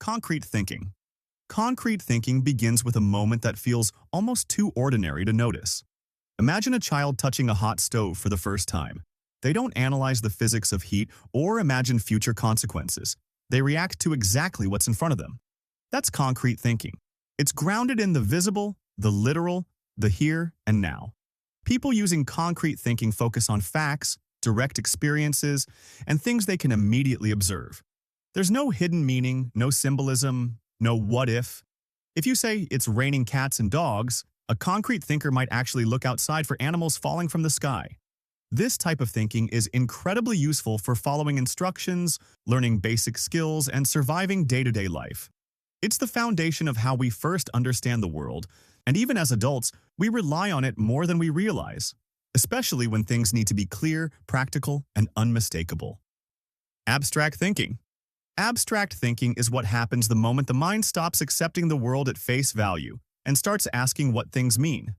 Concrete thinking. Concrete thinking begins with a moment that feels almost too ordinary to notice. Imagine a child touching a hot stove for the first time. They don't analyze the physics of heat or imagine future consequences. They react to exactly what's in front of them. That's concrete thinking. It's grounded in the visible, the literal, the here and now. People using concrete thinking focus on facts, direct experiences, and things they can immediately observe. There's no hidden meaning, no symbolism, no what if. If you say it's raining cats and dogs, a concrete thinker might actually look outside for animals falling from the sky. This type of thinking is incredibly useful for following instructions, learning basic skills, and surviving day-to-day life. It's the foundation of how we first understand the world, and even as adults, we rely on it more than we realize, especially when things need to be clear, practical, and unmistakable. Abstract thinking. Abstract thinking is what happens the moment the mind stops accepting the world at face value and starts asking what things mean.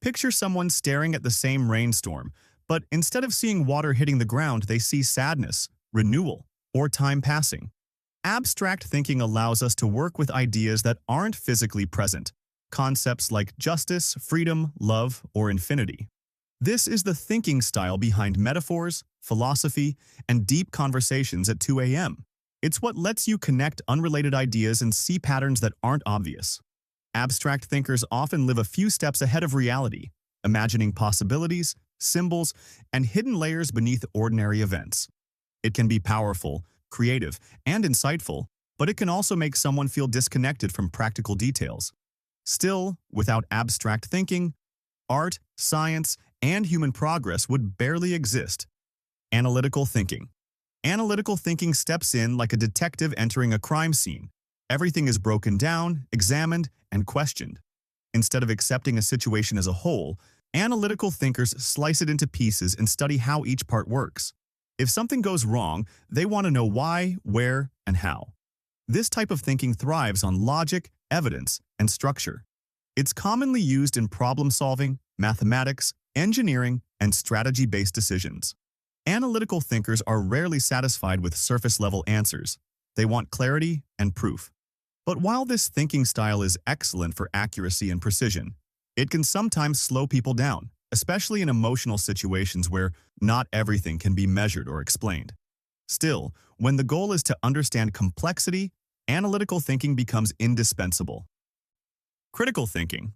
Picture someone staring at the same rainstorm, but instead of seeing water hitting the ground, they see sadness, renewal, or time passing. Abstract thinking allows us to work with ideas that aren't physically present, concepts like justice, freedom, love, or infinity. This is the thinking style behind metaphors, philosophy, and deep conversations at 2 a.m. It's what lets you connect unrelated ideas and see patterns that aren't obvious. Abstract thinkers often live a few steps ahead of reality, imagining possibilities, symbols, and hidden layers beneath ordinary events. It can be powerful, creative, and insightful, but it can also make someone feel disconnected from practical details. Still, without abstract thinking, art, science, and human progress would barely exist. Analytical thinking. Analytical thinking steps in like a detective entering a crime scene. Everything is broken down, examined, and questioned. Instead of accepting a situation as a whole, analytical thinkers slice it into pieces and study how each part works. If something goes wrong, they want to know why, where, and how. This type of thinking thrives on logic, evidence, and structure. It's commonly used in problem-solving, mathematics, engineering, and strategy-based decisions. Analytical thinkers are rarely satisfied with surface-level answers. They want clarity and proof. But while this thinking style is excellent for accuracy and precision, it can sometimes slow people down, especially in emotional situations where not everything can be measured or explained. Still, when the goal is to understand complexity, analytical thinking becomes indispensable. Critical thinking.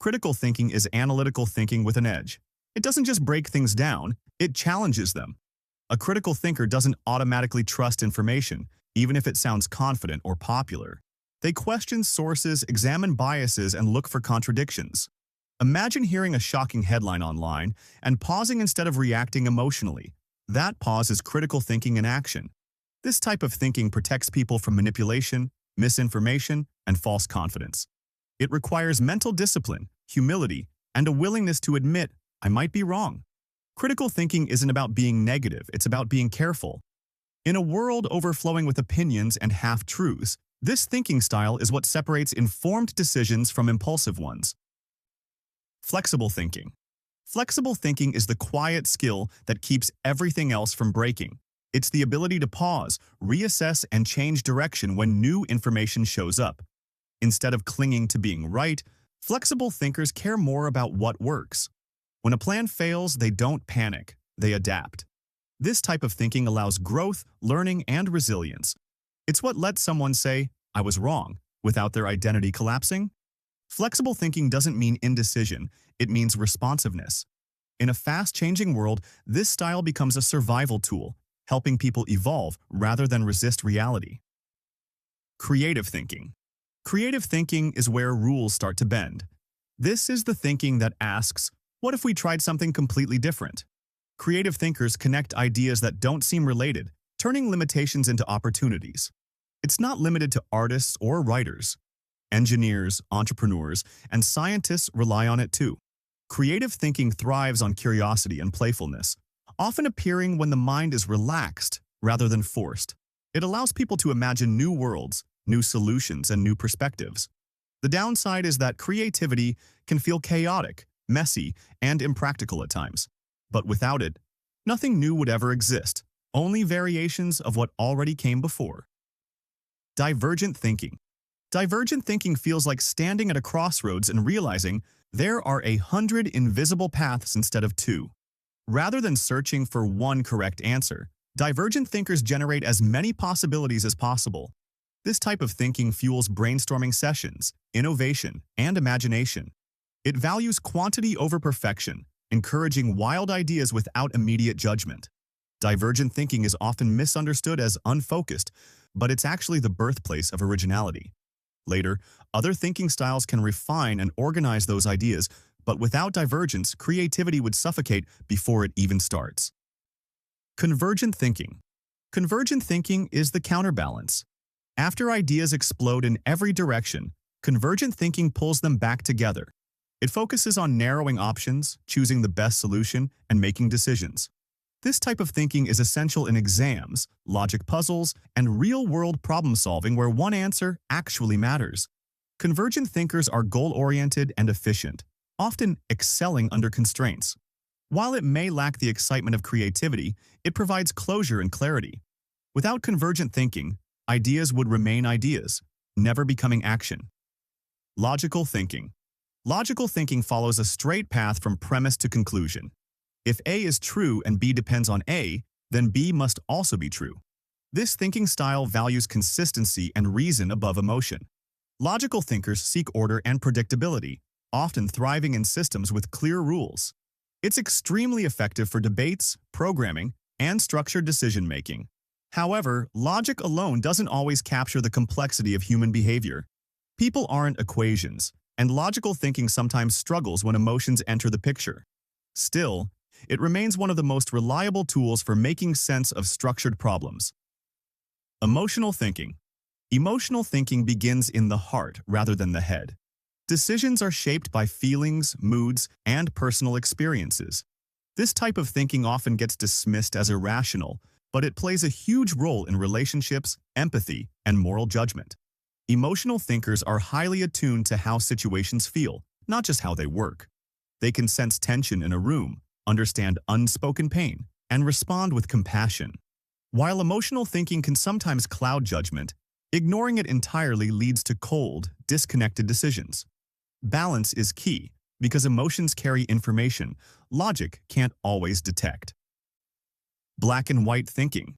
Critical thinking is analytical thinking with an edge. It doesn't just break things down, it challenges them. A critical thinker doesn't automatically trust information, even if it sounds confident or popular. They question sources, examine biases, and look for contradictions. Imagine hearing a shocking headline online and pausing instead of reacting emotionally. That pause is critical thinking in action. This type of thinking protects people from manipulation, misinformation, and false confidence. It requires mental discipline, humility, and a willingness to admit, I might be wrong. Critical thinking isn't about being negative, it's about being careful. In a world overflowing with opinions and half-truths, this thinking style is what separates informed decisions from impulsive ones. Flexible thinking. Flexible thinking is the quiet skill that keeps everything else from breaking. It's the ability to pause, reassess, and change direction when new information shows up. Instead of clinging to being right, flexible thinkers care more about what works. When a plan fails, they don't panic, they adapt. This type of thinking allows growth, learning, and resilience. It's what lets someone say, I was wrong, without their identity collapsing. Flexible thinking doesn't mean indecision, it means responsiveness. In a fast-changing world, this style becomes a survival tool, helping people evolve rather than resist reality. Creative thinking. Creative thinking is where rules start to bend. This is the thinking that asks, what if we tried something completely different? Creative thinkers connect ideas that don't seem related, turning limitations into opportunities. It's not limited to artists or writers. Engineers, entrepreneurs, and scientists rely on it too. Creative thinking thrives on curiosity and playfulness, often appearing when the mind is relaxed rather than forced. It allows people to imagine new worlds, new solutions, and new perspectives. The downside is that creativity can feel chaotic, messy, and impractical at times. But without it, nothing new would ever exist, only variations of what already came before. Divergent thinking. Divergent thinking feels like standing at a crossroads and realizing there are 100 invisible paths instead of two. Rather than searching for one correct answer, divergent thinkers generate as many possibilities as possible. This type of thinking fuels brainstorming sessions, innovation, and imagination. It values quantity over perfection, encouraging wild ideas without immediate judgment. Divergent thinking is often misunderstood as unfocused, but it's actually the birthplace of originality. Later, other thinking styles can refine and organize those ideas, but without divergence, creativity would suffocate before it even starts. Convergent thinking. Convergent thinking is the counterbalance. After ideas explode in every direction, convergent thinking pulls them back together. It focuses on narrowing options, choosing the best solution, and making decisions. This type of thinking is essential in exams, logic puzzles, and real-world problem-solving where one answer actually matters. Convergent thinkers are goal-oriented and efficient, often excelling under constraints. While it may lack the excitement of creativity, it provides closure and clarity. Without convergent thinking, ideas would remain ideas, never becoming action. Logical thinking. Logical thinking follows a straight path from premise to conclusion. If A is true and B depends on A, then B must also be true. This thinking style values consistency and reason above emotion. Logical thinkers seek order and predictability, often thriving in systems with clear rules. It's extremely effective for debates, programming, and structured decision-making. However, logic alone doesn't always capture the complexity of human behavior. People aren't equations, and logical thinking sometimes struggles when emotions enter the picture. Still, it remains one of the most reliable tools for making sense of structured problems. Emotional thinking. Emotional thinking begins in the heart rather than the head. Decisions are shaped by feelings, moods, and personal experiences. This type of thinking often gets dismissed as irrational, but it plays a huge role in relationships, empathy, and moral judgment. Emotional thinkers are highly attuned to how situations feel, not just how they work. They can sense tension in a room, understand unspoken pain, and respond with compassion. While emotional thinking can sometimes cloud judgment, ignoring it entirely leads to cold, disconnected decisions. Balance is key, because emotions carry information logic can't always detect. Black and white thinking.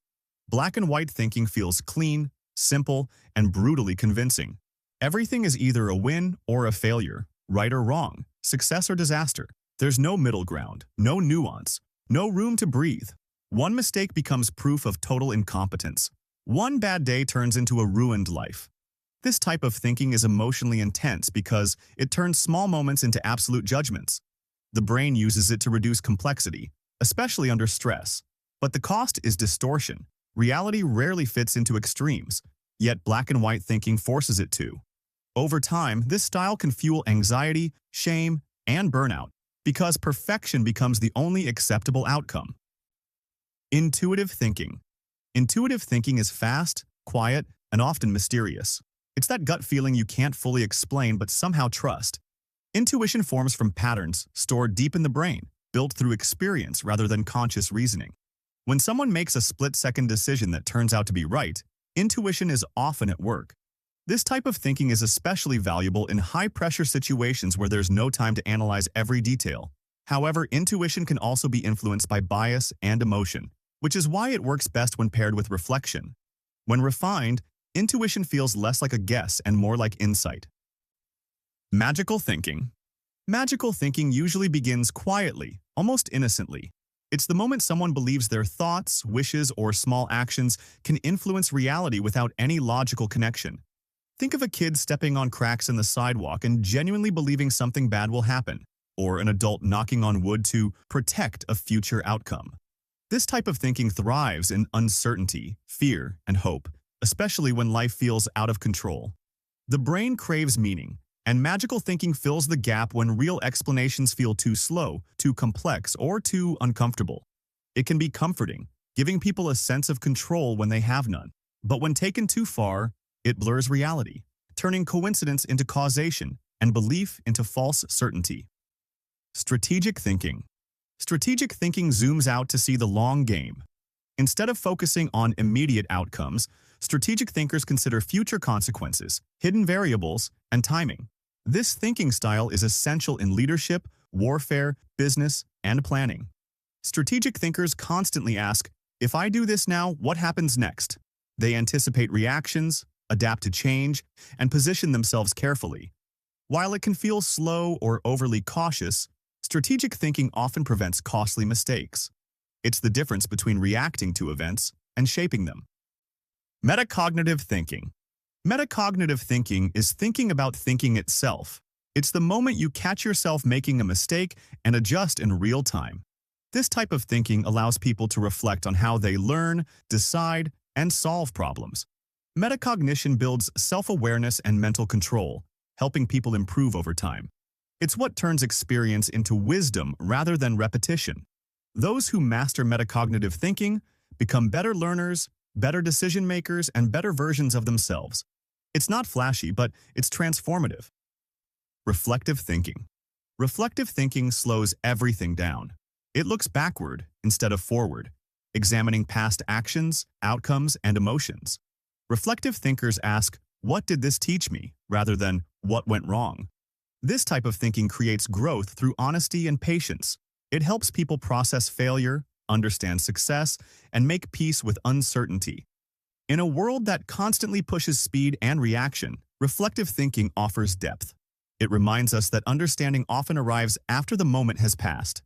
Black and white thinking feels clean, simple, and brutally convincing. Everything is either a win or a failure, right or wrong, success or disaster. There's no middle ground, no nuance, no room to breathe. One mistake becomes proof of total incompetence. One bad day turns into a ruined life. This type of thinking is emotionally intense because it turns small moments into absolute judgments. The brain uses it to reduce complexity, especially under stress. But the cost is distortion. Reality rarely fits into extremes, yet black and white thinking forces it to. Over time, this style can fuel anxiety, shame, and burnout, because perfection becomes the only acceptable outcome. Intuitive thinking. Intuitive thinking is fast, quiet, and often mysterious. It's that gut feeling you can't fully explain but somehow trust. Intuition forms from patterns stored deep in the brain, built through experience rather than conscious reasoning. When someone makes a split-second decision that turns out to be right, intuition is often at work. This type of thinking is especially valuable in high-pressure situations where there's no time to analyze every detail. However, intuition can also be influenced by bias and emotion, which is why it works best when paired with reflection. When refined, intuition feels less like a guess and more like insight. Magical thinking. Magical thinking usually begins quietly, almost innocently. It's the moment someone believes their thoughts, wishes, or small actions can influence reality without any logical connection. Think of a kid stepping on cracks in the sidewalk and genuinely believing something bad will happen, or an adult knocking on wood to protect a future outcome. This type of thinking thrives in uncertainty, fear, and hope, especially when life feels out of control. The brain craves meaning, and magical thinking fills the gap when real explanations feel too slow, too complex, or too uncomfortable. It can be comforting, giving people a sense of control when they have none. But when taken too far, it blurs reality, turning coincidence into causation and belief into false certainty. Strategic thinking. Strategic thinking zooms out to see the long game. Instead of focusing on immediate outcomes, Strategic thinkers consider future consequences, hidden variables, and timing. This thinking style is essential in leadership, warfare, business, and planning. Strategic thinkers constantly ask, if I do this now, what happens next? They anticipate reactions, adapt to change, and position themselves carefully. While it can feel slow or overly cautious, strategic thinking often prevents costly mistakes. It's the difference between reacting to events and shaping them. Metacognitive thinking. Metacognitive thinking is thinking about thinking itself. It's the moment you catch yourself making a mistake and adjust in real time. This type of thinking allows people to reflect on how they learn, decide, and solve problems. Metacognition builds self-awareness and mental control, helping people improve over time. It's what turns experience into wisdom rather than repetition. Those who master metacognitive thinking become better learners, better decision-makers, and better versions of themselves. It's not flashy, but it's transformative. Reflective thinking. Reflective thinking slows everything down. It looks backward instead of forward, examining past actions, outcomes, and emotions. Reflective thinkers ask, what did this teach me, rather than what went wrong? This type of thinking creates growth through honesty and patience. It helps people process failure, understand success, and make peace with uncertainty. In a world that constantly pushes speed and reaction, reflective thinking offers depth. It reminds us that understanding often arrives after the moment has passed.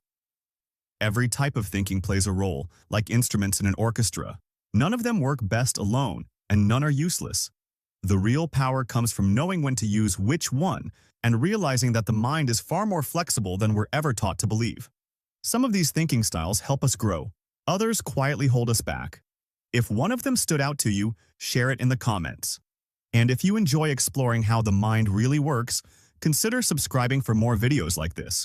Every type of thinking plays a role, like instruments in an orchestra. None of them work best alone, and none are useless. The real power comes from knowing when to use which one and realizing that the mind is far more flexible than we're ever taught to believe. Some of these thinking styles help us grow. Others quietly hold us back. If one of them stood out to you, share it in the comments. And if you enjoy exploring how the mind really works, consider subscribing for more videos like this.